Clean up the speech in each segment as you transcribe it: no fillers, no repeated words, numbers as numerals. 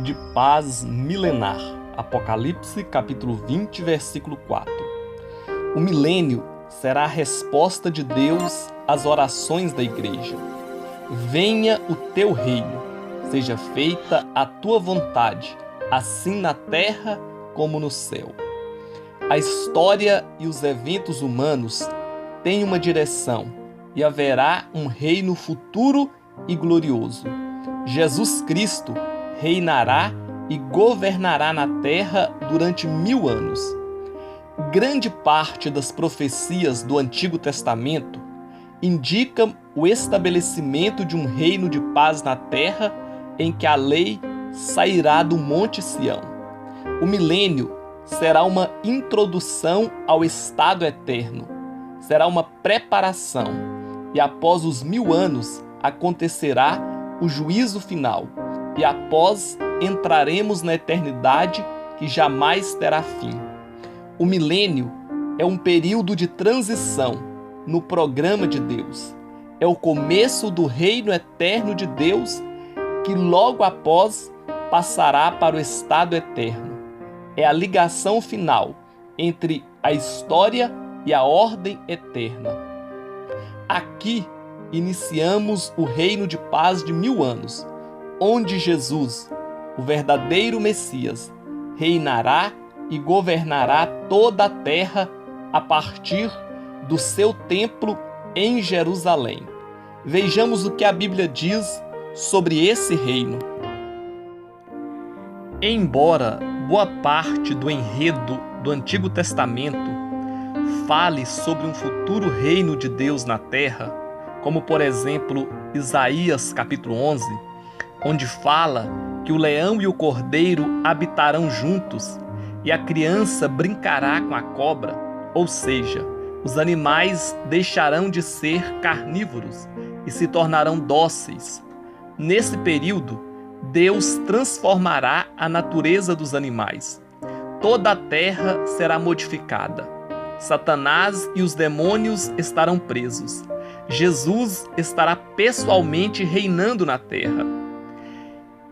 de paz milenar. Apocalipse, capítulo 20, versículo 4. O milênio será a resposta de Deus às orações da igreja. Venha o teu reino, seja feita a tua vontade, assim na terra como no céu. A história e os eventos humanos têm uma direção e haverá um reino futuro e glorioso. Jesus Cristo reinará e governará na terra durante 1000 anos. Grande parte das profecias do Antigo Testamento indicam o estabelecimento de um reino de paz na terra em que a lei sairá do Monte Sião. O milênio será uma introdução ao estado eterno, será uma preparação, e após os 1000 anos acontecerá o juízo final, e após entraremos na eternidade que jamais terá fim. O milênio é um período de transição no programa de Deus. É o começo do reino eterno de Deus, que logo após passará para o estado eterno. É a ligação final entre a história e a ordem eterna. Aqui iniciamos o reino de paz de 1000 anos, onde Jesus, o verdadeiro Messias, reinará e governará toda a terra a partir do seu templo em Jerusalém. Vejamos o que a Bíblia diz sobre esse reino. Embora boa parte do enredo do Antigo Testamento fale sobre um futuro reino de Deus na terra, como por exemplo Isaías capítulo 11, onde fala que o leão e o cordeiro habitarão juntos e a criança brincará com a cobra, ou seja, os animais deixarão de ser carnívoros e se tornarão dóceis. Nesse período, Deus transformará a natureza dos animais. Toda a terra será modificada. Satanás e os demônios estarão presos. Jesus estará pessoalmente reinando na terra.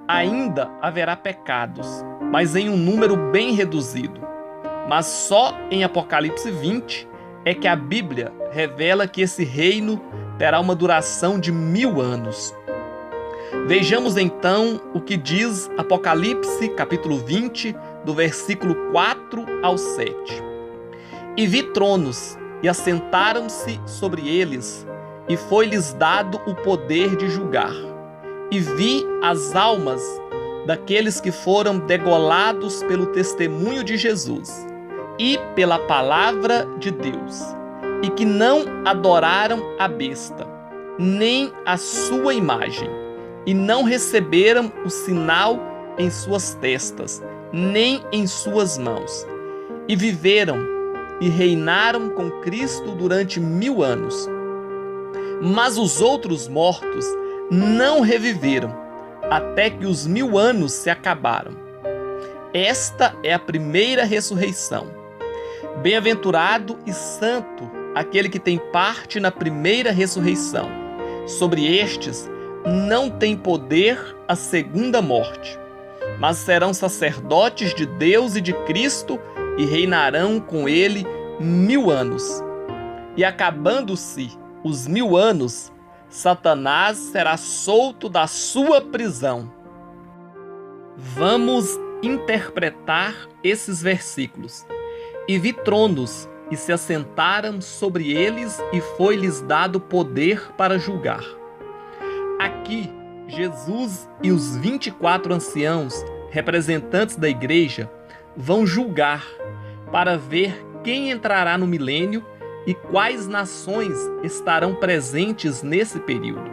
Ainda haverá pecados, mas em um número bem reduzido. Mas só em Apocalipse 20 é que a Bíblia revela que esse reino terá uma duração de 1000 anos. Vejamos então o que diz Apocalipse, capítulo 20, do versículo 4 ao 7. E vi tronos, e assentaram-se sobre eles, e foi-lhes dado o poder de julgar. E vi as almas daqueles que foram degolados pelo testemunho de Jesus e pela palavra de Deus, e que não adoraram a besta, nem a sua imagem, e não receberam o sinal em suas testas, nem em suas mãos. E viveram e reinaram com Cristo durante 1000 anos. Mas os outros mortos não reviveram, até que os 1000 anos se acabaram. Esta é a primeira ressurreição. Bem-aventurado e santo aquele que tem parte na primeira ressurreição. Sobre estes não tem poder a segunda morte, mas serão sacerdotes de Deus e de Cristo e reinarão com ele 1000 anos. E acabando-se os 1000 anos, Satanás será solto da sua prisão. Vamos interpretar esses versículos. E vi tronos, e se assentaram sobre eles, e foi-lhes dado poder para julgar. Aqui, Jesus e os 24 anciãos, representantes da igreja, vão julgar para ver quem entrará no milênio e quais nações estarão presentes nesse período.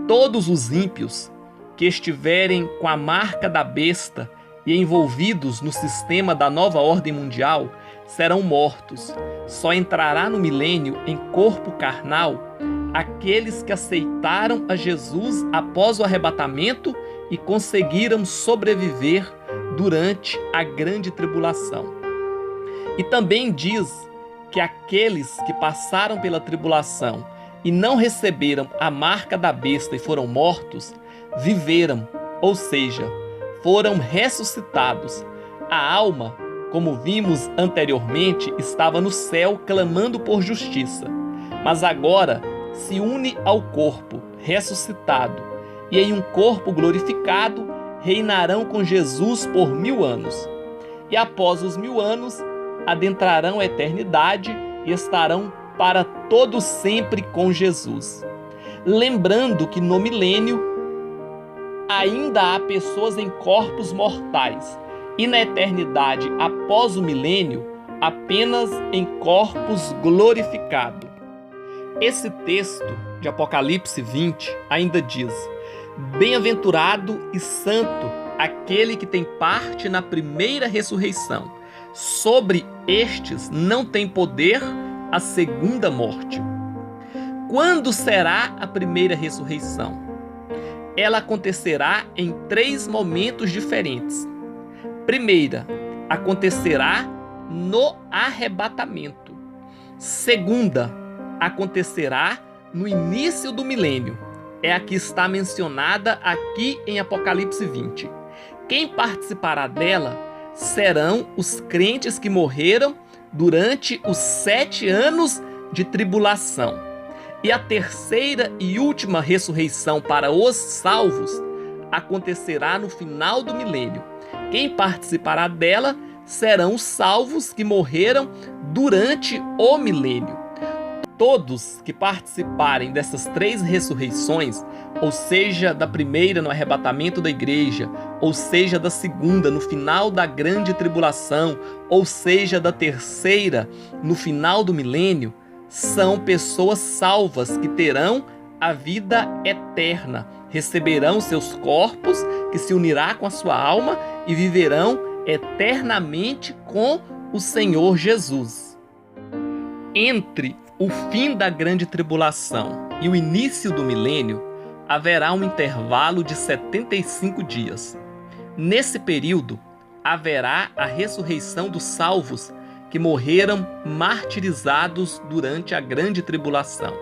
Todos os ímpios que estiverem com a marca da besta e envolvidos no sistema da nova ordem mundial serão mortos. Só entrará no milênio em corpo carnal aqueles que aceitaram a Jesus após o arrebatamento e conseguiram sobreviver durante a grande tribulação. E também diz que aqueles que passaram pela tribulação e não receberam a marca da besta e foram mortos, viveram, ou seja, foram ressuscitados. A alma, como vimos anteriormente, estava no céu clamando por justiça, mas agora se une ao corpo ressuscitado e em um corpo glorificado reinarão com Jesus por 1000 anos. E após os 1000 anos adentrarão a eternidade e estarão para todo sempre com Jesus. Lembrando que no milênio ainda há pessoas em corpos mortais e na eternidade após o milênio apenas em corpos glorificados. Esse texto de Apocalipse 20 ainda diz: bem-aventurado e santo aquele que tem parte na primeira ressurreição. Sobre estes não tem poder a segunda morte. Quando será a primeira ressurreição? Ela acontecerá em 3 momentos diferentes. Primeira, acontecerá no arrebatamento. Segunda, acontecerá no início do milênio. É a que está mencionada aqui em Apocalipse 20. Quem participará dela serão os crentes que morreram durante os 7 anos de tribulação. E a terceira e última ressurreição para os salvos acontecerá no final do milênio. Quem participará dela serão os salvos que morreram durante o milênio. Todos que participarem dessas 3 ressurreições, ou seja, da primeira no arrebatamento da igreja, ou seja, da segunda no final da grande tribulação, ou seja, da terceira no final do milênio, são pessoas salvas que terão a vida eterna, receberão seus corpos, que se unirá com a sua alma e viverão eternamente com o Senhor Jesus. Entre o fim da grande tribulação e o início do milênio, haverá um intervalo de 75 dias. Nesse período, haverá a ressurreição dos salvos que morreram martirizados durante a grande tribulação.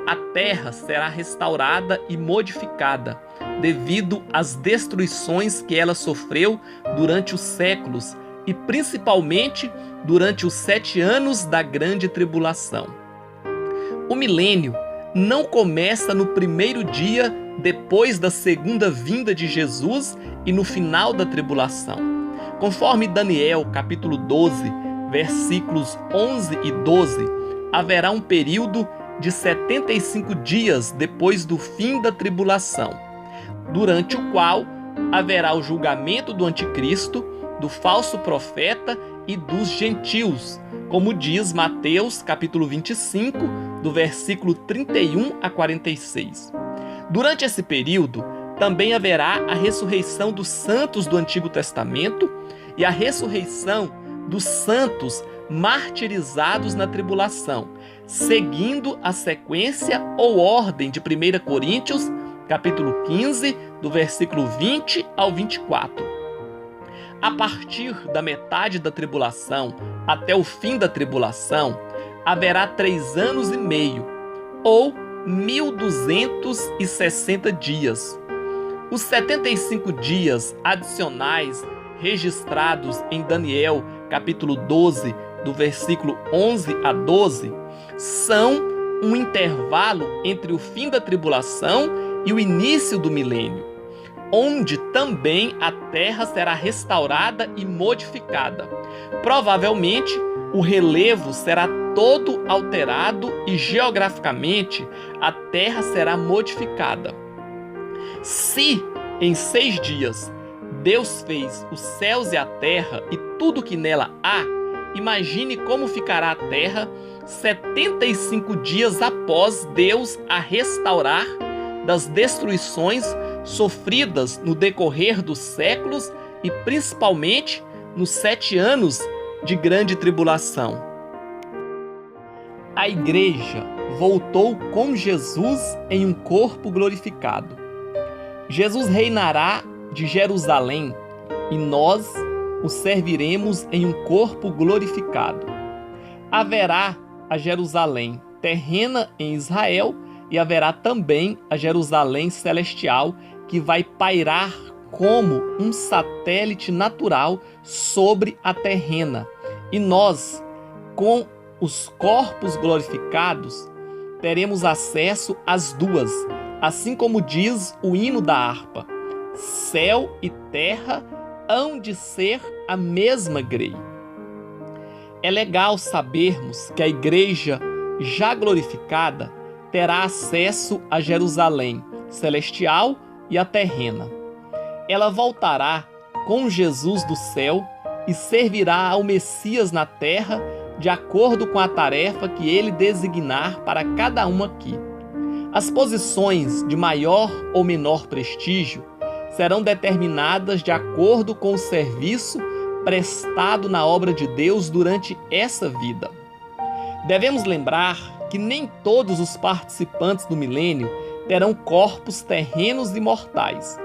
A terra será restaurada e modificada devido às destruições que ela sofreu durante os séculos e principalmente durante os 7 anos da grande tribulação. O milênio não começa no primeiro dia depois da segunda vinda de Jesus e no final da tribulação. Conforme Daniel, capítulo 12, versículos 11 e 12, haverá um período de 75 dias depois do fim da tribulação, durante o qual haverá o julgamento do anticristo, do falso profeta e dos gentios, como diz Mateus capítulo 25, do versículo 31 a 46. Durante esse período, também haverá a ressurreição dos santos do Antigo Testamento e a ressurreição dos santos martirizados na tribulação, seguindo a sequência ou ordem de 1 Coríntios, capítulo 15, do versículo 20 ao 24. A partir da metade da tribulação até o fim da tribulação, haverá 3 anos e meio, ou 1260 dias. Os 75 dias adicionais registrados em Daniel, capítulo 12, do versículo 11 a 12, são um intervalo entre o fim da tribulação e o início do milênio, onde também a terra será restaurada e modificada. Provavelmente, o relevo será todo alterado e geograficamente a terra será modificada. Se em 6 dias Deus fez os céus e a terra e tudo que nela há, imagine como ficará a terra 75 dias após Deus a restaurar das destruições sofridas no decorrer dos séculos e principalmente nos 7 anos de grande tribulação. A igreja voltou com Jesus em um corpo glorificado. Jesus reinará de Jerusalém e nós o serviremos em um corpo glorificado. Haverá a Jerusalém terrena em Israel e haverá também a Jerusalém celestial que vai pairar como um satélite natural sobre a terrena. E nós, com os corpos glorificados, teremos acesso às duas, assim como diz o hino da harpa: céu e terra hão de ser a mesma grei. É legal sabermos que a igreja já glorificada terá acesso a Jerusalém celestial e a terrena. Ela voltará com Jesus do céu e servirá ao Messias na terra de acordo com a tarefa que ele designar para cada um aqui. As posições de maior ou menor prestígio serão determinadas de acordo com o serviço prestado na obra de Deus durante essa vida. Devemos lembrar que nem todos os participantes do milênio terão corpos terrenos e mortais.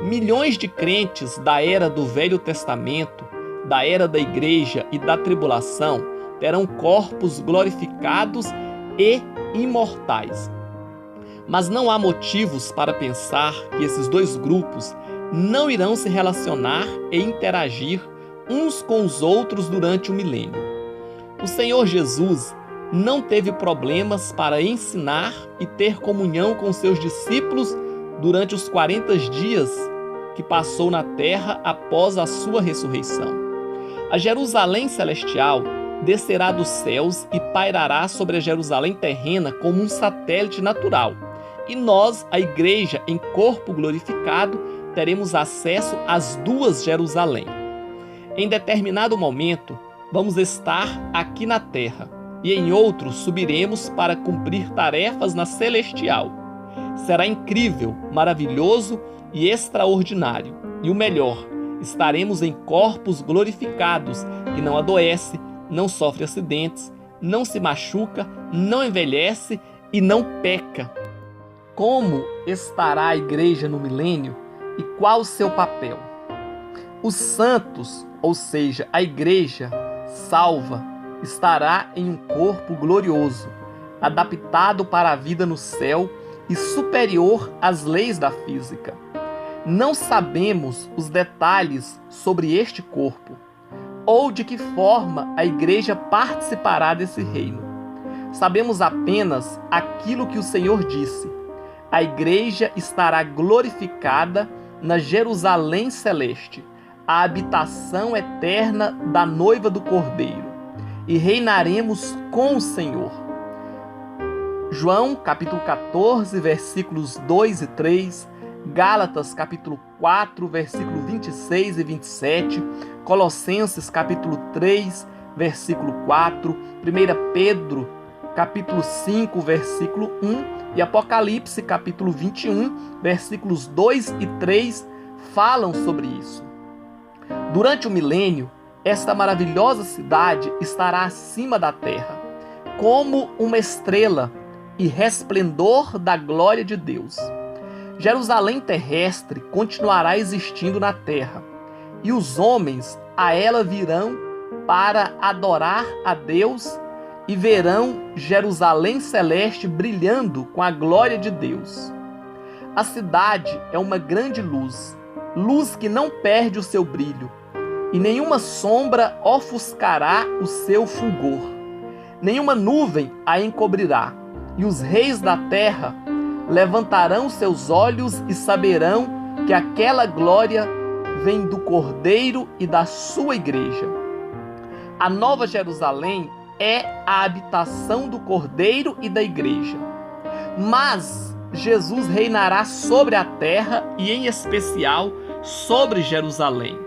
Milhões de crentes da era do Velho Testamento, da era da igreja e da tribulação terão corpos glorificados e imortais. Mas não há motivos para pensar que esses dois grupos não irão se relacionar e interagir uns com os outros durante o milênio. O Senhor Jesus não teve problemas para ensinar e ter comunhão com seus discípulos durante os 40 dias que passou na terra após a sua ressurreição. A Jerusalém celestial descerá dos céus e pairará sobre a Jerusalém terrena como um satélite natural. E nós, a igreja em corpo glorificado, teremos acesso às duas Jerusalém. Em determinado momento, vamos estar aqui na terra, e em outro subiremos para cumprir tarefas na celestial. Será incrível, maravilhoso e extraordinário. E o melhor, estaremos em corpos glorificados, que não adoece, não sofre acidentes, não se machuca, não envelhece e não peca. Como estará a igreja no milênio e qual o seu papel? Os santos, ou seja, a igreja salva, estará em um corpo glorioso, adaptado para a vida no céu e superior às leis da física. Não sabemos os detalhes sobre este corpo, ou de que forma a igreja participará desse reino. Sabemos apenas aquilo que o Senhor disse: a igreja estará glorificada na Jerusalém celeste, a habitação eterna da noiva do Cordeiro, e reinaremos com o Senhor. João capítulo 14, versículos 2 e 3, Gálatas capítulo 4, versículo 26 e 27, Colossenses capítulo 3, versículo 4, 1 Pedro capítulo 5, versículo 1 e Apocalipse capítulo 21, versículos 2 e 3 falam sobre isso. Durante o milênio, esta maravilhosa cidade estará acima da terra, como uma estrela e resplendor da glória de Deus. Jerusalém terrestre continuará existindo na terra, e os homens a ela virão para adorar a Deus e verão Jerusalém celeste brilhando com a glória de Deus. A cidade é uma grande luz, luz que não perde o seu brilho, e nenhuma sombra ofuscará o seu fulgor. Nenhuma nuvem a encobrirá, e os reis da terra levantarão seus olhos e saberão que aquela glória vem do Cordeiro e da sua igreja. A Nova Jerusalém é a habitação do Cordeiro e da igreja. Mas Jesus reinará sobre a terra e, em especial, sobre Jerusalém,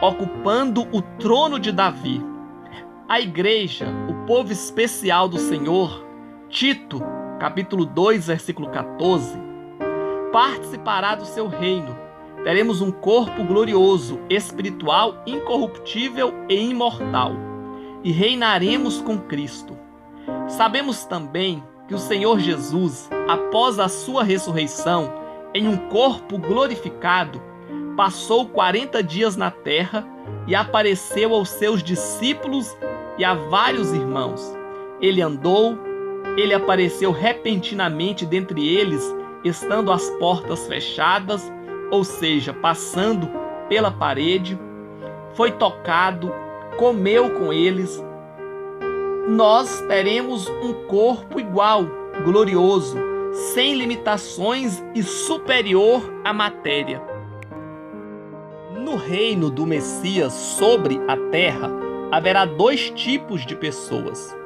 ocupando o trono de Davi. A igreja, o povo especial do Senhor, Tito, capítulo 2, versículo 14, participará do seu reino. Teremos um corpo glorioso, espiritual, incorruptível e imortal, e reinaremos com Cristo. Sabemos também que o Senhor Jesus, após a sua ressurreição, em um corpo glorificado, passou 40 dias na terra e apareceu aos seus discípulos e a vários irmãos. Ele andou, ele apareceu repentinamente dentre eles, estando as portas fechadas, ou seja, passando pela parede, foi tocado, comeu com eles, nós teremos um corpo igual, glorioso, sem limitações e superior à matéria. No reino do Messias sobre a terra, haverá dois tipos de pessoas.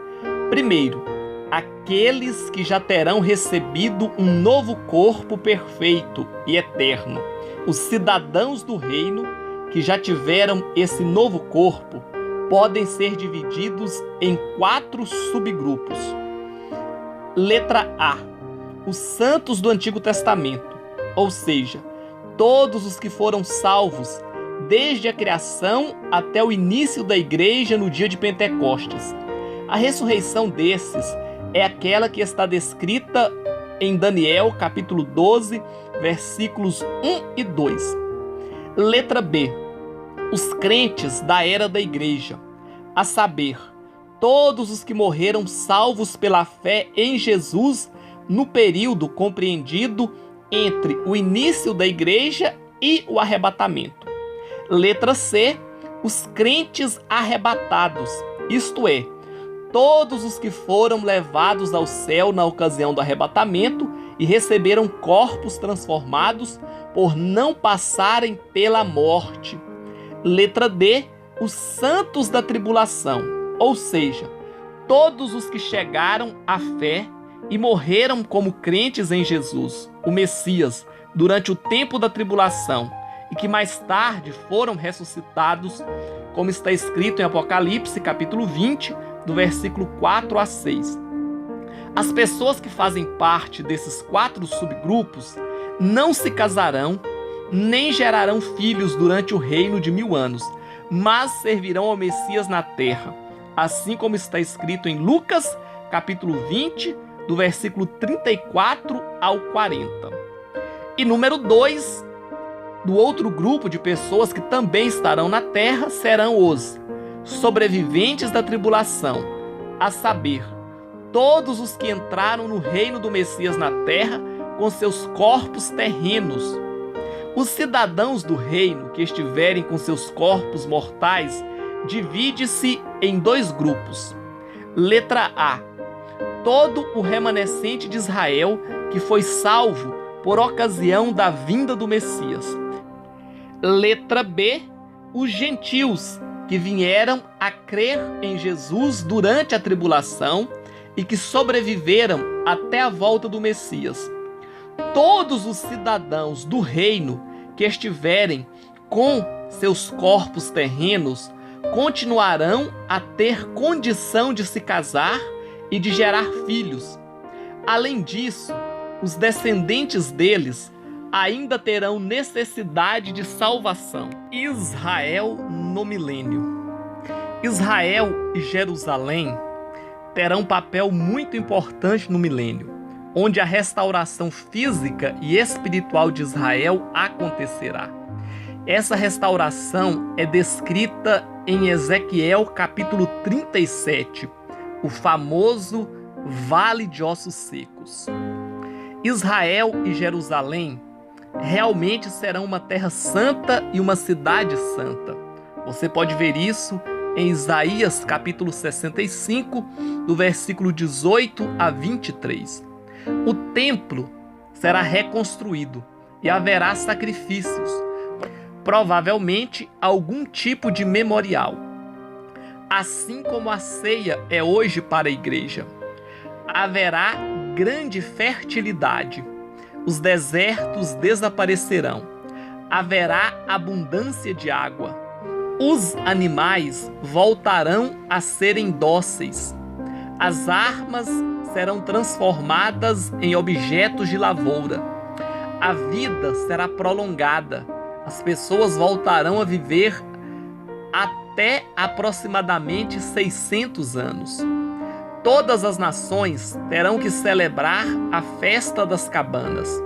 Primeiro, aqueles que já terão recebido um novo corpo perfeito e eterno. Os cidadãos do reino que já tiveram esse novo corpo podem ser divididos em 4 subgrupos. Letra A. Os santos do Antigo Testamento, ou seja, todos os que foram salvos desde a criação até o início da igreja no dia de Pentecostes. A ressurreição desses é aquela que está descrita em Daniel, capítulo 12, versículos 1 e 2. Letra B. Os crentes da era da igreja, a saber, todos os que morreram salvos pela fé em Jesus no período compreendido entre o início da igreja e o arrebatamento. Letra C. Os crentes arrebatados, isto é, todos os que foram levados ao céu na ocasião do arrebatamento e receberam corpos transformados por não passarem pela morte. Letra D. Os santos da tribulação, ou seja, todos os que chegaram à fé e morreram como crentes em Jesus, o Messias, durante o tempo da tribulação, e que mais tarde foram ressuscitados, como está escrito em Apocalipse, capítulo 20, do versículo 4 a 6. As pessoas que fazem parte desses 4 subgrupos não se casarão, nem gerarão filhos durante o reino de 1000 anos, mas servirão ao Messias na terra, assim como está escrito em Lucas, capítulo 20, do versículo 34 ao 40. E número 2, do outro grupo de pessoas que também estarão na terra, serão os sobreviventes da tribulação, a saber, todos os que entraram no reino do Messias na terra com seus corpos terrenos. Os cidadãos do reino que estiverem com seus corpos mortais divide-se em 2 grupos. Letra A. Todo o remanescente de Israel que foi salvo por ocasião da vinda do Messias. Letra B. Os gentios que vieram a crer em Jesus durante a tribulação e que sobreviveram até a volta do Messias. Todos os cidadãos do reino que estiverem com seus corpos terrenos continuarão a ter condição de se casar e de gerar filhos. Além disso, os descendentes deles ainda terão necessidade de salvação. Israel no milênio. Israel e Jerusalém terão um papel muito importante no milênio, onde a restauração física e espiritual de Israel acontecerá. Essa restauração é descrita em Ezequiel capítulo 37, o famoso Vale de Ossos Secos. Israel e Jerusalém realmente serão uma terra santa e uma cidade santa. Você pode ver isso em Isaías capítulo 65, do versículo 18 a 23. O templo será reconstruído e haverá sacrifícios, provavelmente algum tipo de memorial. Assim como a ceia é hoje para a igreja, haverá grande fertilidade. Os desertos desaparecerão. Haverá abundância de água. Os animais voltarão a serem dóceis. As armas serão transformadas em objetos de lavoura. A vida será prolongada. As pessoas voltarão a viver até aproximadamente 600 anos. Todas as nações terão que celebrar a festa das cabanas,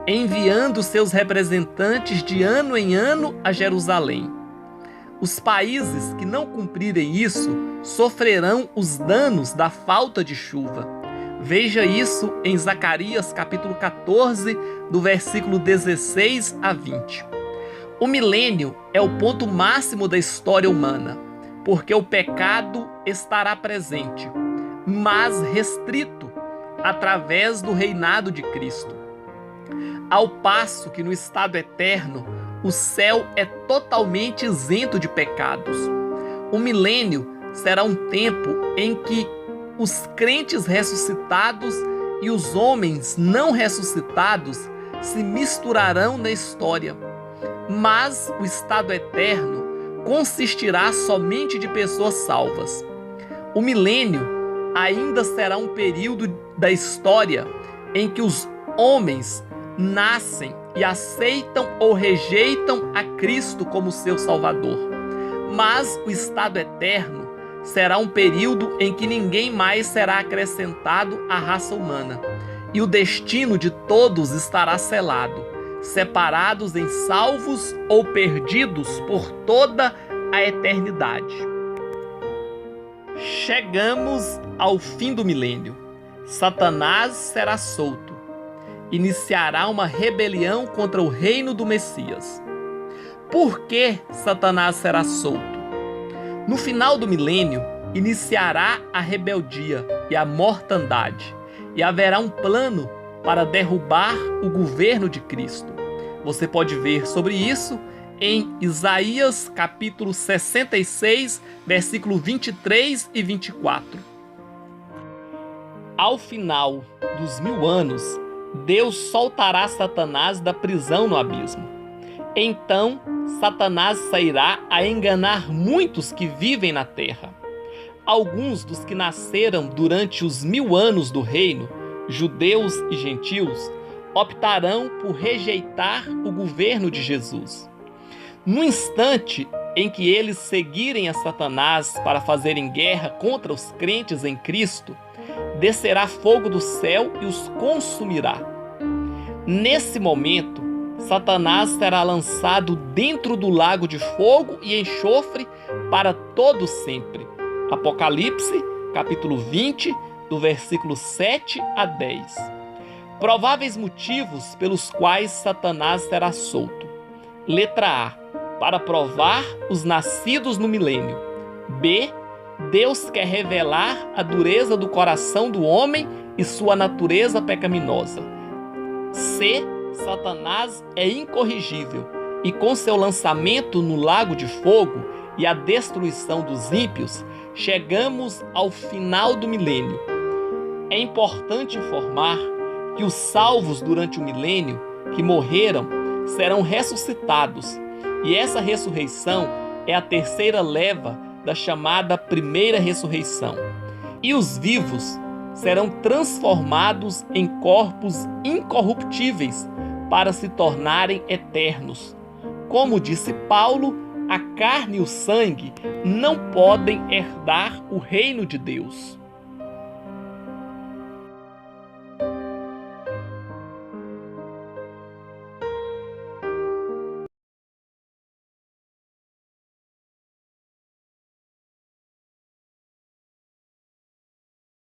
enviando seus representantes de ano em ano a Jerusalém. Os países que não cumprirem isso sofrerão os danos da falta de chuva. Veja isso em Zacarias capítulo 14, do versículo 16 a 20. O milênio é o ponto máximo da história humana, porque o pecado estará presente, mas restrito através do reinado de Cristo. Ao passo que no estado eterno, o céu é totalmente isento de pecados. O milênio será um tempo em que os crentes ressuscitados e os homens não ressuscitados se misturarão na história. Mas o estado eterno consistirá somente de pessoas salvas. O milênio ainda será um período da história em que os homens nascem e aceitam ou rejeitam a Cristo como seu Salvador. Mas o estado eterno será um período em que ninguém mais será acrescentado à raça humana, e o destino de todos estará selado, separados em salvos ou perdidos por toda a eternidade. Chegamos ao fim do milênio. Satanás será solto. Iniciará uma rebelião contra o reino do Messias. Por que Satanás será solto? No final do milênio, iniciará a rebeldia e a mortandade, e haverá um plano para derrubar o governo de Cristo. Você pode ver sobre isso em Isaías capítulo 66, versículo 23 e 24. Ao final dos 1000 anos, Deus soltará Satanás da prisão no abismo. Então, Satanás sairá a enganar muitos que vivem na terra. Alguns dos que nasceram durante os 1000 anos do reino, judeus e gentios, optarão por rejeitar o governo de Jesus. No instante em que eles seguirem a Satanás para fazerem guerra contra os crentes em Cristo, descerá fogo do céu e os consumirá. Nesse momento, Satanás será lançado dentro do lago de fogo e enxofre para todo sempre. Apocalipse, capítulo 20, do versículo 7 a 10. Prováveis motivos pelos quais Satanás será solto. Letra A. Para provar os nascidos no milênio. B. Deus quer revelar a dureza do coração do homem e sua natureza pecaminosa. C. Satanás é incorrigível e com seu lançamento no lago de fogo e a destruição dos ímpios, chegamos ao final do milênio. É importante informar que os salvos durante o milênio que morreram serão ressuscitados, e essa ressurreição é a terceira leva da chamada primeira ressurreição. E os vivos serão transformados em corpos incorruptíveis para se tornarem eternos. Como disse Paulo, a carne e o sangue não podem herdar o reino de Deus.